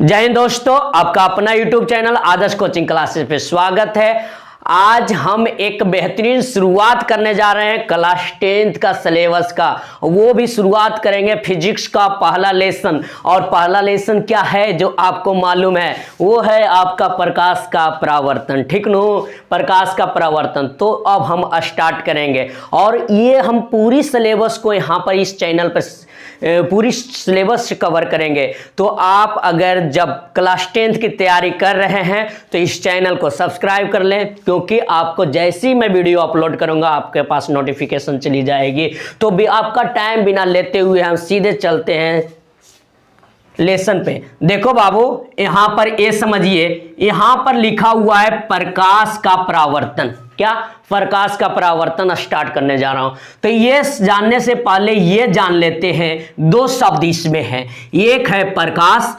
जय हिंद दोस्तों, आपका अपना YouTube चैनल आदर्श कोचिंग क्लासेस पे स्वागत है। आज हम एक बेहतरीन शुरुआत करने जा रहे हैं क्लास 10th का सिलेबस का। वो भी शुरुआत करेंगे फिजिक्स का पहला लेसन। और पहला लेसन क्या है जो आपको मालूम है, वो है आपका प्रकाश का परावर्तन। ठीक नो, प्रकाश का परावर्तन। तो अब हम स्टार्ट करेंगे और ये हम पूरी सिलेबस को यहाँ पर इस चैनल पर पूरी सिलेबस कवर करेंगे। तो आप अगर जब क्लास 10th की तैयारी कर रहे हैं तो इस चैनल को सब्सक्राइब कर लें, क्योंकि आपको जैसे ही मैं वीडियो अपलोड करूंगा आपके पास नोटिफिकेशन चली जाएगी। तो भी आपका टाइम बिना लेते हुए हम सीधे चलते हैं लेसन पे। देखो बाबू, यहां पर ये समझिए, यहां पर लिखा हुआ है प्रकाश का परावर्तन। क्या? प्रकाश का परावर्तन स्टार्ट करने जा रहा हूं। तो ये जानने से पहले ये जान लेते हैं दो शब्द इसमें है। एक है प्रकाश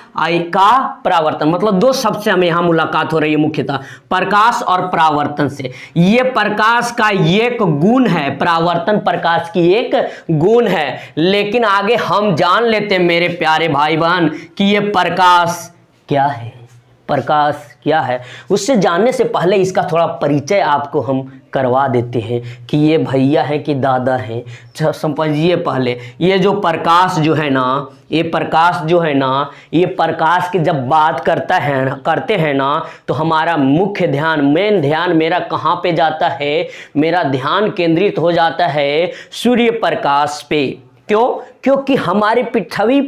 का परावर्तन, मतलब दो शब्द से हमें यहां मुलाकात हो रही है मुख्यतः, प्रकाश और परावर्तन से। ये प्रकाश का एक गुण है, परावर्तन प्रकाश की एक गुण है। लेकिन आगे हम जान लेते हैं मेरे प्यारे भाई बहन कि ये प्रकाश क्या है। प्रकाश क्या है उससे जानने से पहले इसका थोड़ा परिचय आपको हम करवा देते हैं कि ये भैया है कि दादा है। समझिए पहले, ये जो प्रकाश जो है ना, ये प्रकाश जो है ना, ये प्रकाश की जब बात करते हैं ना, तो हमारा मुख्य ध्यान, मेन ध्यान मेरा कहाँ पे जाता है? मेरा ध्यान केंद्रित हो जाता है सूर्य प्रकाश पे। क्यों? क्योंकि हमारे पृथ्वी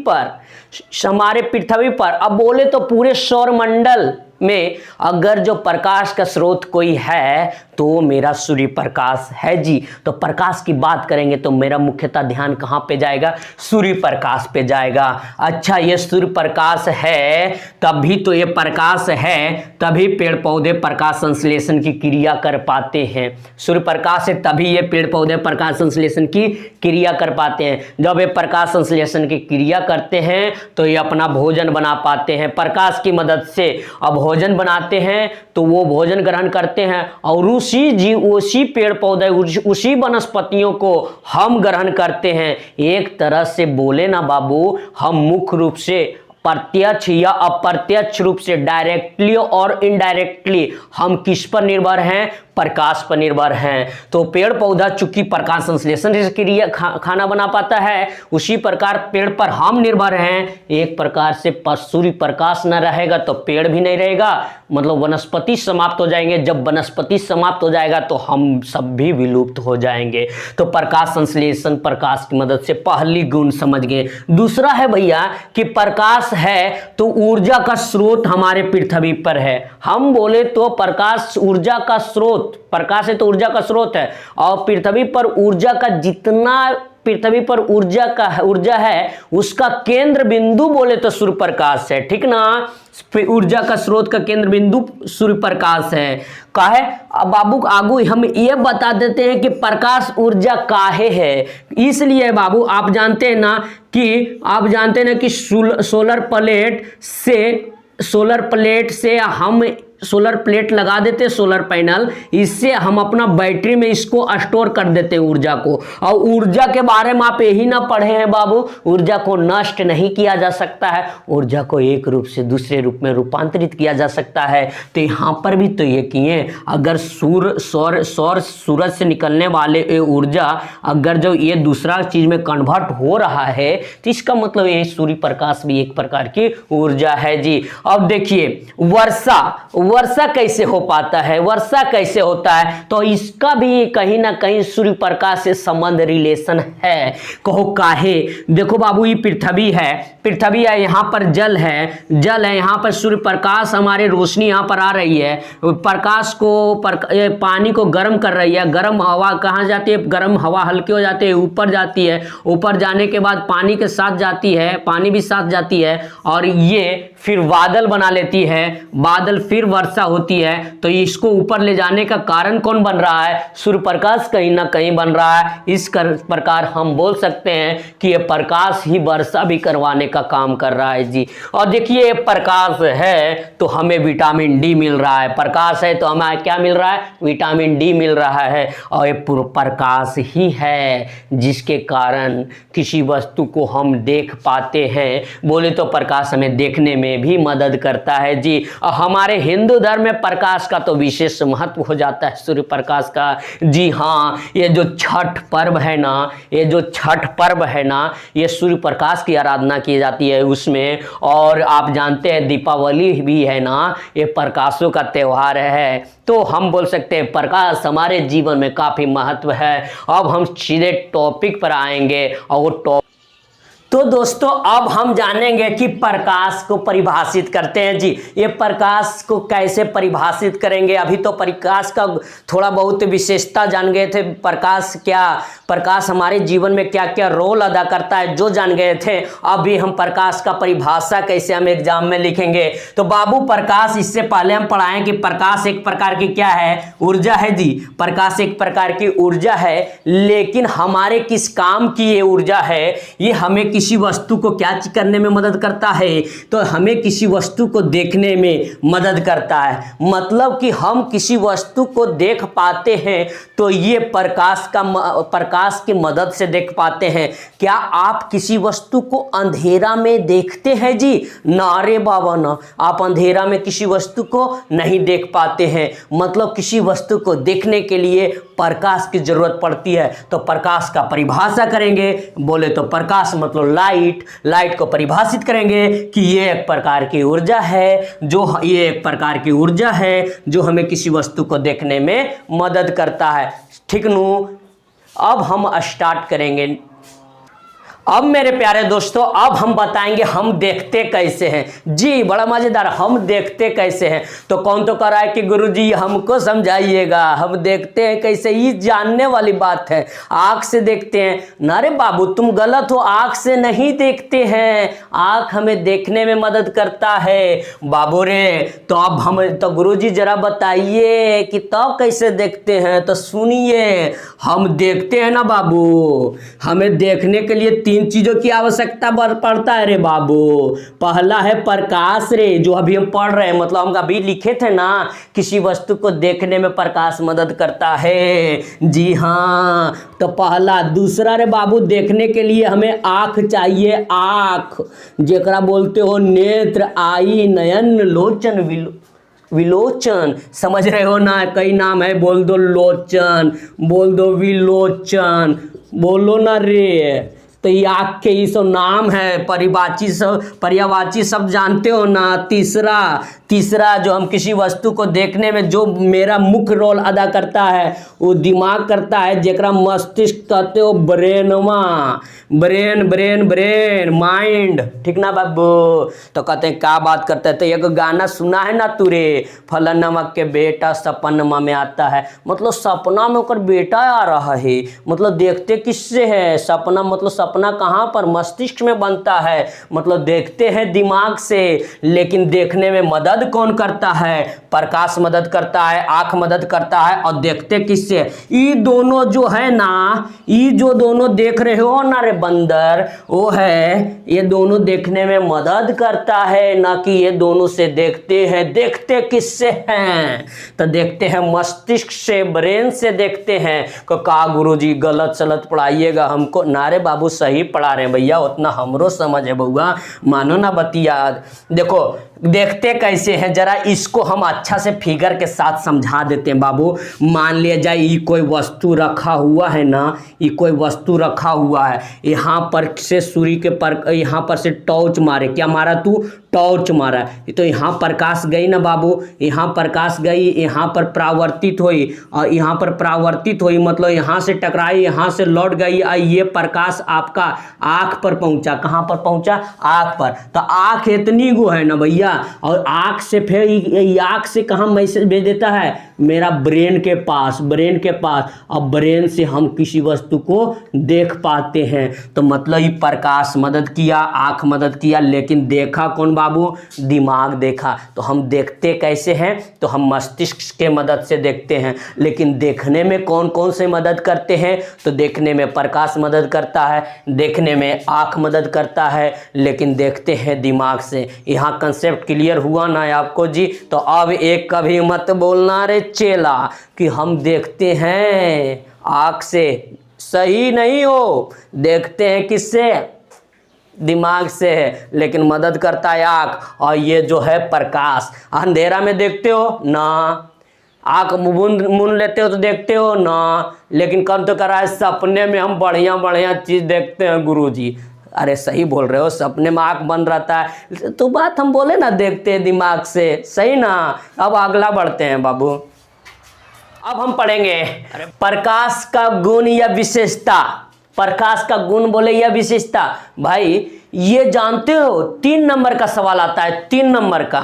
पर अब बोले तो पूरे सौरमंडल में अगर जो प्रकाश का स्रोत कोई है तो मेरा सूर्य प्रकाश है जी। तो प्रकाश की बात करेंगे तो मेरा मुख्यतः ध्यान कहाँ पे जाएगा? सूर्य प्रकाश पे जाएगा। अच्छा, ये सूर्य प्रकाश है तभी तो ये प्रकाश है तभी पेड़ पौधे प्रकाश संश्लेषण की क्रिया कर पाते हैं। सूर्य प्रकाश है तभी ये पेड़ पौधे प्रकाश संश्लेषण की क्रिया कर पाते हैं। जब ये प्रकाश संश्लेषण की क्रिया करते हैं तो ये अपना भोजन बना पाते हैं। प्रकाश की मदद से अब भोजन बनाते हैं तो वो भोजन ग्रहण करते हैं और उसी पेड़ पौधे, उसी वनस्पतियों को हम ग्रहण करते हैं। एक तरह से बोले ना बाबू, हम मुख्य रूप से प्रत्यक्ष या अप्रत्यक्ष रूप से, डायरेक्टली और इनडायरेक्टली हम किस पर निर्भर हैं? प्रकाश पर निर्भर हैं। तो पेड़ पौधा चूंकि प्रकाश संश्लेषण से क्रिया खाना बना पाता है, उसी प्रकार पेड़ पर हम निर्भर हैं। एक प्रकार से सूर्य प्रकाश न रहेगा तो पेड़ भी नहीं रहेगा, मतलब वनस्पति समाप्त हो जाएंगे। जब वनस्पति समाप्त हो जाएगा तो हम सब भी विलुप्त हो जाएंगे। तो प्रकाश संश्लेषण, प्रकाश की मदद से पहली गुण समझ गए। दूसरा है भैया कि प्रकाश है तो ऊर्जा का स्रोत हमारे पृथ्वी पर है। हम बोले तो प्रकाश ऊर्जा का स्रोत, प्रकाश है तो ऊर्जा का स्रोत है। और पृथ्वी पर ऊर्जा का जितना पृथ्वी पर ऊर्जा है उसका केंद्र बिंदु बोले तो सूर्य प्रकाश है। ठीक ना? ऊर्जा का स्रोत का केंद्र बिंदु सूर्य प्रकाश है। काहे? अब बाबू आगू हम ये बता देते हैं कि प्रकाश ऊर्जा काहे है। इसलिए बाबू आप जानते हैं ना कि सोलर प्लेट से हम सोलर प्लेट लगा देते, सोलर पैनल, इससे हम अपना बैटरी में इसको स्टोर कर देते ऊर्जा को। और ऊर्जा के बारे में आप यही ना पढ़े हैं बाबू, ऊर्जा को नष्ट नहीं किया जा सकता है, ऊर्जा को एक रूप से दूसरे रूप में रूपांतरित किया जा सकता है। तो यहाँ पर भी तो ये किए, अगर सूरज से निकलने वाले ऊर्जा अगर जो ये दूसरा चीज में कन्वर्ट हो रहा है तो इसका मतलब ये सूर्य प्रकाश भी एक प्रकार की ऊर्जा है जी। अब देखिए वर्षा कैसे हो पाता है, वर्षा कैसे होता है? तो इसका भी कहीं ना कहीं सूर्य प्रकाश से संबंध, रिलेशन है। कहो काहे? देखो बाबू, ये पृथ्वी है, यहाँ पर जल है, यहाँ पर सूर्य प्रकाश, हमारे रोशनी यहाँ पर आ रही है, प्रकाश को पानी को गर्म कर रही है। गर्म हवा कहाँ जाती है? गर्म हवा हल्की हो जाती है, ऊपर जाती है, ऊपर जाने के बाद पानी के साथ जाती है, पानी भी साथ जाती है और ये फिर बादल बना लेती है, बादल फिर वर्षा होती है। तो इसको ऊपर ले जाने का कारण कौन बन रहा है? सूर्य प्रकाश कहीं ना कहीं बन रहा है। इस प्रकार हम बोल सकते हैं कि ये प्रकाश ही वर्षा भी करवाने का काम कर रहा है जी। और देखिए, प्रकाश है तो हमें विटामिन डी मिल रहा है, प्रकाश है तो हमें क्या मिल रहा है? विटामिन डी मिल रहा है। और ये प्रकाश ही है जिसके कारण किसी वस्तु को हम देख पाते हैं। बोले तो प्रकाश हमें देखने में में भी मदद करता है जी। और हमारे हिंदू धर्म में प्रकाश का तो विशेष महत्व हो जाता है सूर्य प्रकाश का। जी हाँ, ये जो छठ पर्व है ना, ये सूर्य प्रकाश की आराधना की जाती है उसमें। और आप जानते हैं दीपावली भी है ना, ये प्रकाशों का त्यौहार है। तो हम बोल सकते हैं प्रकाश हमारे जीवन में काफी महत्व है। अब हम सीधे टॉपिक पर आएंगे और वो तो दोस्तों अब हम जानेंगे कि प्रकाश को परिभाषित करते हैं जी। ये प्रकाश को कैसे परिभाषित करेंगे? अभी तो प्रकाश का थोड़ा बहुत विशेषता जान गए थे, प्रकाश हमारे जीवन में क्या क्या रोल अदा करता है जो जान गए थे। अभी हम प्रकाश का परिभाषा कैसे हम एग्जाम में लिखेंगे। तो बाबू प्रकाश, इससे पहले हम पढ़ाएं कि प्रकाश एक प्रकार की क्या है? ऊर्जा है जी। प्रकाश एक प्रकार की ऊर्जा है, लेकिन हमारे किस काम की ये ऊर्जा है? ये हमें किसी वस्तु को क्या करने में मदद करता है? तो हमें किसी वस्तु को देखने में मदद करता है। मतलब कि हम किसी वस्तु को देख पाते हैं तो ये प्रकाश की मदद से देख पाते हैं। क्या आप किसी वस्तु को अंधेरा में देखते हैं जी? ना रे बाबा ना, आप अंधेरा में किसी वस्तु को नहीं देख पाते हैं। मतलब किसी वस्तु को देखने के लिए प्रकाश की जरूरत पड़ती है। तो प्रकाश का परिभाषा करेंगे, बोले तो प्रकाश मतलब लाइट को परिभाषित करेंगे कि ये एक प्रकार की ऊर्जा है जो हमें किसी वस्तु को देखने में मदद करता है। ठीक नू? अब हम स्टार्ट करेंगे। अब मेरे प्यारे दोस्तों, अब हम बताएंगे हम देखते कैसे हैं जी। बड़ा मजेदार, हम देखते कैसे हैं। तो कौन तो कह रहा है कि गुरुजी हमको समझाइएगा, हम देखते हैं कैसे? ये जानने वाली बात है। आंख से देखते हैं ना रे बाबू, तुम गलत हो, आंख से नहीं देखते हैं। आंख हमें देखने में मदद करता है बाबू रे। तो अब हम तो गुरुजी जरा बताइए कि तब कैसे देखते हैं। तो सुनिए, हम देखते हैं ना बाबू, हमें देखने के लिए तीन चीजों की आवश्यकता पड़ता है रे बाबू। पहला है प्रकाश रे, जो अभी हम पढ़ रहे हैं, मतलब हम अभी लिखे थे ना, किसी वस्तु को देखने में प्रकाश मदद करता है। जी हाँ, तो पहला। दूसरा रे बाबू, देखने के लिए हमें आंख चाहिए, आंख जेकरा बोलते हो नेत्र, आई, नयन, लोचन, विलोचन। समझ रहे हो ना? कई नाम है, बोल दो लोचन, बोल दो विलोचन, बोलो ना रे। तो ये आँख के ये सब नाम है, पर्यायवाची सब जानते हो ना। तीसरा जो हम किसी वस्तु को देखने में जो मेरा मुख्य रोल अदा करता है वो दिमाग करता है, जेकरा मस्तिष्क कहते हो ब्रेनवा। Brain mind. ठीक ना बाबू? तो कहते हैं क्या बात करते हैं। तो एक गाना सुना है ना तुरे, फलनमा के बेटा सपनमा में आता है। मतलब सपना में ओकर बेटा आ रहा है। मतलब देखते किससे है? सपना मतलब सपना कहाँ पर? मस्तिष्क में बनता है। मतलब देखते हैं दिमाग से, लेकिन देखने में मदद कौन करता है? प्रकाश मदद करता है, आंख मदद करता है। और देखते किससे? ये दोनों जो है ना, ये जो दोनों देख रहे हो ना रे बंदर, वो है, ये दोनों देखने में मदद करता है, ना कि ये दोनों से देखते हैं। देखते किससे हैं? तो देखते हैं मस्तिष्क से, ब्रेन से देखते हैं। का गुरुजी गलत सलत पढ़ाइएगा हमको। नारे बाबू सही पढ़ा रहे हैं भैया, उतना हमरो समझ है बउआ, मानो ना बतिया। देखो देखते कैसे हैं, जरा इसको हम अच्छा से फिगर के साथ समझा देते हैं बाबू। मान लिया जाए ये कोई वस्तु रखा हुआ है ना, ये कोई वस्तु रखा हुआ है। यहाँ पर से सूर्य के यहाँ पर से टॉर्च मारे, क्या मारा तू? टॉर्च मारा। तो यहाँ प्रकाश गई ना बाबू, यहाँ प्रकाश गई, यहाँ पर परावर्तित हुई, और यहाँ पर परावर्तित हुई मतलब यहाँ से टकराई, यहाँ से लौट गई, और ये प्रकाश आपका आँख पर पहुँचा। कहाँ पर पहुँचा? आँख पर। तो आँख इतनी गो है ना भैया, और आँख से फिर आँख से कहाँ मैसेज भेज देता है? मेरा ब्रेन के पास। अब ब्रेन से हम किसी वस्तु को देख पाते हैं। तो मतलब ये प्रकाश मदद किया, आँख मदद किया, लेकिन देखा कौन बाबू? दिमाग देखा। तो हम देखते कैसे हैं? तो हम मस्तिष्क के मदद से देखते हैं। लेकिन देखने में कौन कौन से मदद करते हैं? तो देखने में प्रकाश मदद करता है, देखने में आँख मदद करता है, लेकिन देखते हैं दिमाग से। यहाँ कंसेप्ट क्लियर हुआ ना आपको जी? तो अब एक कभी मत बोलना रे चेला कि हम देखते हैं आँख से। सही नहीं हो, देखते हैं किससे? दिमाग से है, लेकिन मदद करता है आँख, और ये जो है प्रकाश। अंधेरा में देखते हो ना, आँख मूंद लेते हो तो देखते हो ना, लेकिन कम तो करा है सपने में हम बढ़िया बढ़िया चीज़ देखते हैं गुरुजी। अरे सही बोल रहे हो, सपने में आँख बंद रहता है तो बात हम बोले ना, देखते हैं दिमाग से, सही ना। अब अगला बढ़ते हैं बाबू। अब हम पढ़ेंगे प्रकाश का गुण या विशेषता। प्रकाश का गुण बोले या विशेषता, भाई ये जानते हो 3 नंबर का सवाल आता है, 3 नंबर का,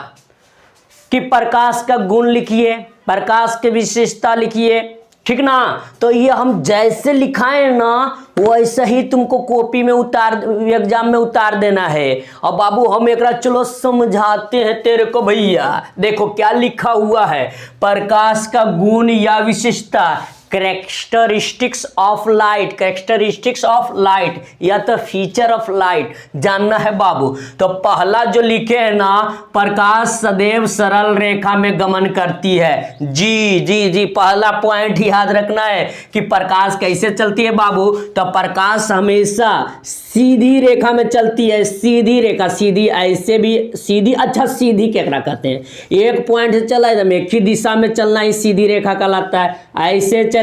कि प्रकाश का गुण लिखिए, प्रकाश की विशेषता लिखिए, ठीक ना। तो ये हम जैसे लिखाएं ना वैसे ही तुमको कॉपी में एग्जाम में उतार देना है। और बाबू हम एक चलो समझाते हैं तेरे को भैया। देखो क्या लिखा हुआ है, प्रकाश का गुण या विशेषता, characteristics of light, characteristics of light या तो फीचर ऑफ लाइट जानना है बाबू। तो पहला जो लिखे है ना, प्रकाश सदैव सरल रेखा में गमन करती है। जी जी जी, पहला पॉइंट याद रखना है कि प्रकाश कैसे चलती है बाबू। तो प्रकाश हमेशा सीधी रेखा में चलती है, सीधी रेखा, सीधी ऐसे भी सीधी, अच्छा सीधी क्या कहते हैं, एक पॉइंट से चला एकदम एक ही दिशा में चलना ही सीधी रेखा कहलाता है। ऐसे चले,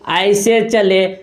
ऐसे चले,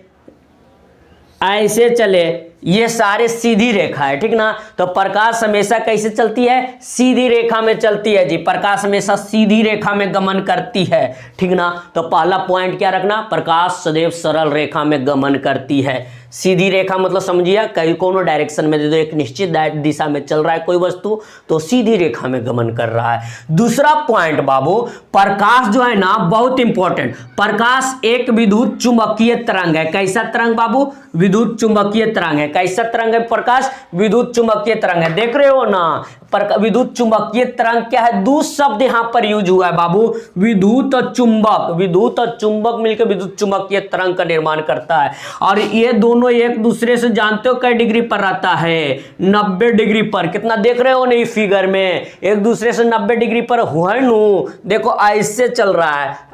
ऐसे चले, ये सारे सीधी रेखा है, ठीक ना। तो प्रकाश हमेशा कैसे चलती है, सीधी रेखा में चलती है जी। प्रकाश हमेशा सीधी रेखा में गमन करती है, ठीक ना। तो पहला पॉइंट क्या रखना, प्रकाश सदैव सरल रेखा में गमन करती है। सीधी रेखा मतलब समझिए कहीं कोनो डायरेक्शन में दे दो, एक निश्चित दिशा में चल रहा है कोई वस्तु तो सीधी रेखा में गमन कर रहा है। दूसरा पॉइंट बाबू, प्रकाश जो है ना बहुत इंपॉर्टेंट, प्रकाश एक विद्युत चुंबकीय तरंग है। कैसा तरंग बाबू, विद्युत चुंबकीय तरंग है। कैसा तरंग है प्रकाश, विद्युत चुंबकीय तरंग है। देख रहे हो ना, विद्युत चुंबकीय तरंग क्या है, दो शब्द यहां पर यूज हुआ है बाबू, विद्युत और चुंबक। विद्युत और चुंबक मिलकर विद्युत चुंबकीय तरंग का निर्माण करता है। और ये दोनों एक दूसरे से जानते हो कई डिग्री पर रहता है, 90 डिग्री पर। कितना देख रहे हो नहीं फिगर में, एक दूसरे से 90 डिग्री पर हुआ है नु। देखो ऐसे चल रहा है,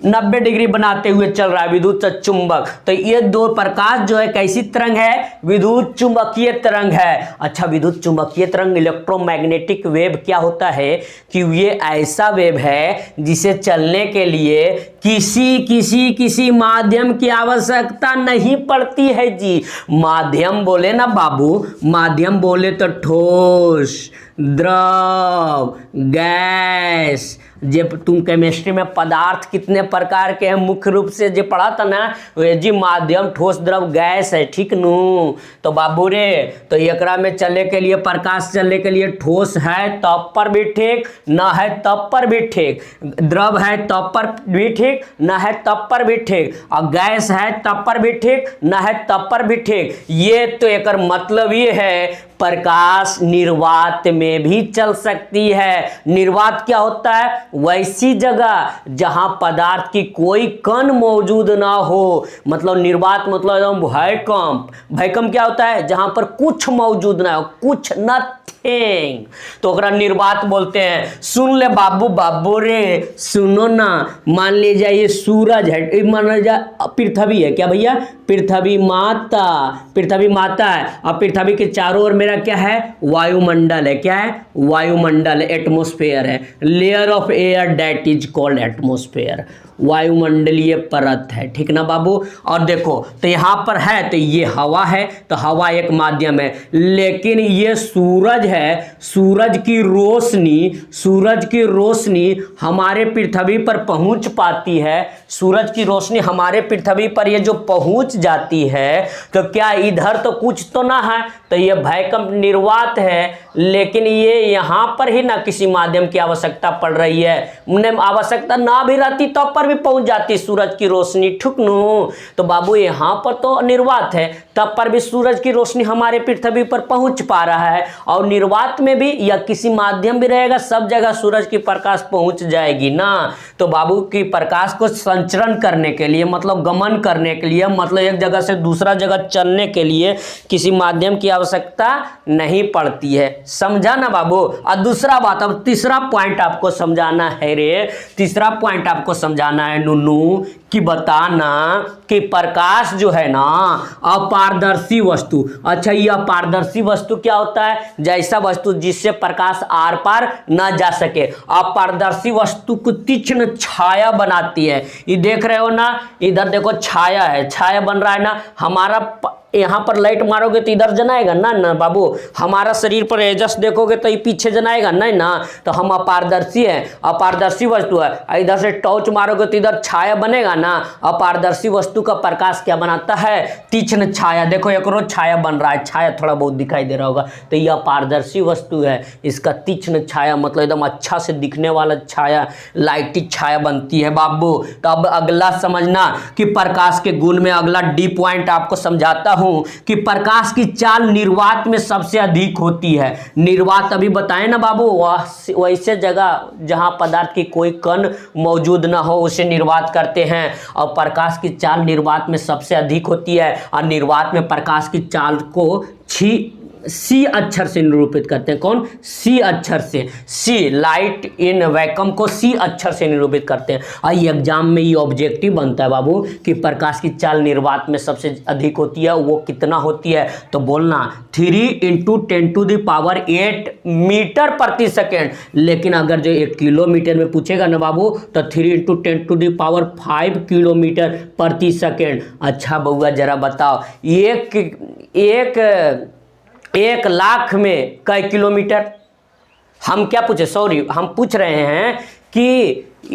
90 डिग्री बनाते हुए चल रहा है विद्युत चुंबक। तो ये दो प्रकाश जो है कैसी तरंग है, विद्युत चुंबकीय तरंग है। अच्छा, विद्युत चुंबकीय तरंग इलेक्ट्रोमैग्नेटिक वेव क्या होता है कि ये ऐसा वेव है जिसे चलने के लिए किसी माध्यम की आवश्यकता नहीं पड़ती है जी। माध्यम बोले ना बाबू, माध्यम बोले तो ठोस, द्रव, गैस। जब तुम केमिस्ट्री में पदार्थ कितने प्रकार के हैं मुख्य रूप से जो पढ़ा था ना, वे जी माध्यम, ठोस, द्रव, गैस है, ठीक नू। तो बाबू रे, तो एकरा में चलने के लिए, प्रकाश चलने के लिए ठोस है तब पर भी ठीक, ना है तब पर भी ठीक, द्रव है तब पर भी ठीक, ना है तब पर भी ठीक, और गैस है तब पर भी ठीक, ना है तब पर भी ठीक। ये तो एक मतलब ये है प्रकाश निर्वात में भी चल सकती है। निर्वात क्या होता है, वैसी जगह जहां पदार्थ की कोई कण मौजूद ना हो। मतलब निर्वात मतलब एकदम भयकंप। भयकंप क्या होता है, जहां पर कुछ मौजूद ना हो, कुछ नथिंग, तो ओकरा निर्वात बोलते हैं। सुन ले बाबू, बाबू रे सुनो ना, मान लीजिए ये सूरज है, मान लीजिए पृथ्वी है, क्या भैया, पृथ्वी माता, पृथ्वी माता है, और पृथ्वी के चारों ओर मेरा क्या है, वायुमंडल है। क्या है, वायुमंडल, एटमॉस्फेयर है, layer of air that is called atmosphere, वायुमंडलीय परत है, ठीक ना बाबू। और देखो तो यहां पर है तो ये हवा है, तो हवा एक माध्यम है, लेकिन ये सूरज है, सूरज की रोशनी हमारे पृथ्वी पर पहुंच पाती है। सूरज की रोशनी हमारे पृथ्वी पर ये जो पहुंच जाती है, तो क्या इधर तो कुछ तो ना है, तो ये भयकंप निर्वात है, लेकिन ये यहां पर ही ना किसी माध्यम की आवश्यकता पड़ रही है। आवश्यकता ना भी रहती तब पर भी पहुंच जाती सूरज की रोशनी, ठीक नु। तो बाबू यहां पर तो निर्वात है, तब पर भी सूरज की रोशनी हमारे पृथ्वी पर पहुंच पा रहा है। और निर्वात में भी या किसी माध्यम भी रहेगा, सब जगह सूरज की प्रकाश पहुंच जाएगी ना। तो बाबू की प्रकाश को संचरण करने के लिए, मतलब गमन करने के लिए, मतलब एक जगह से दूसरा जगह चलने के लिए किसी माध्यम की आवश्यकता नहीं पड़ती है। समझा ना बाबू। और दूसरा बात, अब तीसरा पॉइंट आपको समझाना है रे, तीसरा पॉइंट आपको समझाना है नुनू, कि बताना कि प्रकाश जो है ना अपारदर्शी वस्तु। अच्छा, ये अपारदर्शी वस्तु क्या होता है? जैसा वस्तु जिससे प्रकाश आर पार न जा सके। अपारदर्शी वस्तु को तीक्ष्ण छाया बनाती है। ये देख रहे हो ना, इधर देखो छाया है, छाया बन रहा है ना। हमारा यहाँ पर लाइट मारोगे तो इधर जनाएगा ना ना बाबू। हमारा शरीर पर एजस देखोगे तो ये पीछे जनाएगा नहीं ना। तो हम अपारदर्शी हैं, अपारदर्शी वस्तु है। इधर से टॉर्च मारोगे तो इधर छाया बनेगा ना। अपारदर्शी वस्तु का प्रकाश क्या बनाता है? तीक्ष्ण छाया। देखो एक रोज छाया बन रहा है, छाया थोड़ा बहुत दिखाई दे रहा होगा, तो ये अपारदर्शी वस्तु है। इसका तीक्ष्ण छाया मतलब एकदम अच्छा से दिखने वाला छाया, लाइटिक छाया बनती है बाबू। तो अब अगला समझना कि प्रकाश के गुण में अगला डी पॉइंट आपको समझाता कि प्रकाश की चाल निर्वात में सबसे अधिक होती है। निर्वात अभी बताएं ना बाबू, वैसे जगह जहां पदार्थ की कोई कण मौजूद ना हो उसे निर्वात करते हैं। और प्रकाश की चाल निर्वात में सबसे अधिक होती है। और निर्वात में प्रकाश की चाल को सी अक्षर से निरूपित करते हैं। कौन? सी अक्षर से। सी, लाइट इन वैक्यूम को सी अक्षर से निरूपित करते हैं। और ये एग्जाम में ये ऑब्जेक्टिव बनता है बाबू कि प्रकाश की चाल निर्वात में सबसे अधिक होती है। वो कितना होती है? तो बोलना 3 × 10⁸ मीटर प्रति सेकेंड। लेकिन अगर जो 1 किलोमीटर में पूछेगा ना बाबू तो 3 × 10⁵ किलोमीटर प्रति सेकेंड। अच्छा बउआ जरा बताओ, एक लाख में कई किलोमीटर? हम क्या पूछे, सॉरी, हम पूछ रहे हैं कि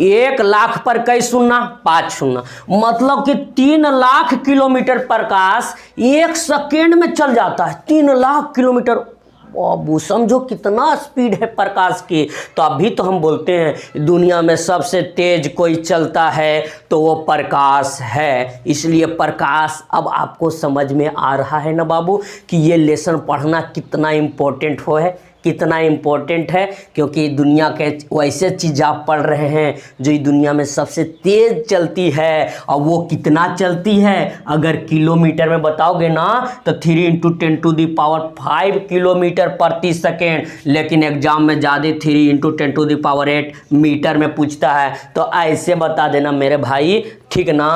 1 लाख पर कई शून्य? 5 शून्य। मतलब कि 3 लाख किलोमीटर प्रकाश 1 सेकेंड में चल जाता है। 3 लाख किलोमीटर। बाबू समझो कितना स्पीड है प्रकाश की। तो अभी तो हम बोलते हैं दुनिया में सबसे तेज कोई चलता है तो वो प्रकाश है। इसलिए प्रकाश अब आपको समझ में आ रहा है ना बाबू कि ये लेसन पढ़ना कितना इम्पोर्टेंट है, कितना इम्पोर्टेंट है। क्योंकि दुनिया के वैसे चीज़ आप पढ़ रहे हैं जो इस दुनिया में सबसे तेज चलती है। और वो कितना चलती है अगर किलोमीटर में बताओगे ना तो 3 × 10⁵ किलोमीटर प्रति सेकेंड। लेकिन एग्जाम में ज़्यादा 3 × 10⁸ मीटर में पूछता है। तो ऐसे बता देना मेरे भाई, ठीक ना।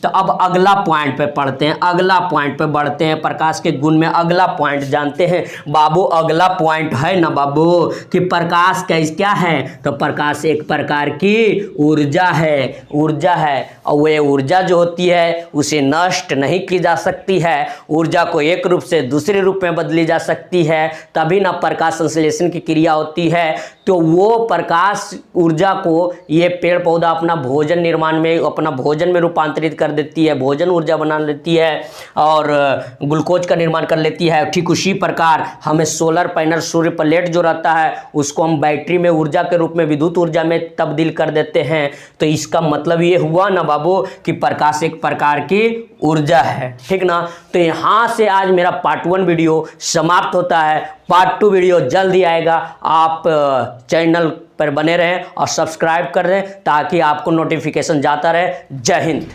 तो अब अगला पॉइंट पे पढ़ते हैं, अगला पॉइंट पे बढ़ते हैं। प्रकाश के गुण में अगला पॉइंट जानते हैं बाबू। अगला पॉइंट है ना बाबू कि प्रकाश क्या है? तो प्रकाश एक प्रकार की ऊर्जा है, ऊर्जा है। और वह ऊर्जा जो होती है उसे नष्ट नहीं की जा सकती है। ऊर्जा को एक रूप से दूसरे रूप में बदली जा सकती है, तभी ना प्रकाश संश्लेषण की क्रिया होती है। तो वो प्रकाश ऊर्जा को ये पेड़ पौधा अपना भोजन निर्माण में, अपना भोजन में रूपांतरित कर देती है, भोजन ऊर्जा बना लेती है और ग्लूकोज का निर्माण कर लेती है। ठीक उसी प्रकार हमें सोलर पैनल, सूर्य प्लेट जो रहता है उसको हम बैटरी में ऊर्जा के रूप में, विद्युत ऊर्जा में तब्दील कर देते हैं। तो इसका मतलब ये हुआ ना बाबू कि प्रकाश एक प्रकार की ऊर्जा है, ठीक ना। तो यहाँ से आज मेरा पार्ट 1 वीडियो समाप्त होता है। पार्ट 2 वीडियो जल्दी आएगा। आप चैनल पर बने रहें और सब्सक्राइब कर दें ताकि आपको नोटिफिकेशन जाता रहे। जय हिंद।